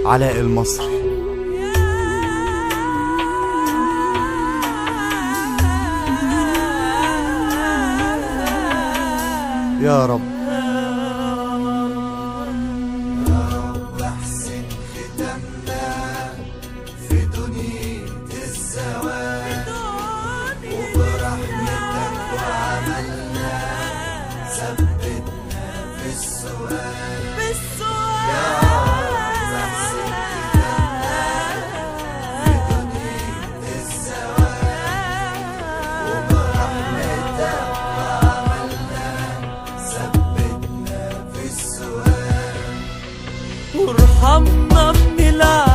علاء المصري. يا رب احسن ختمنا في دنيا الزواج، وبرحمتك وعملنا ثبتنا في السؤال. يا رب احسن ختمنا في دنيا الزواج، وبرحمتك وعملنا ثبتنا في السؤال. وارحمنا من العالم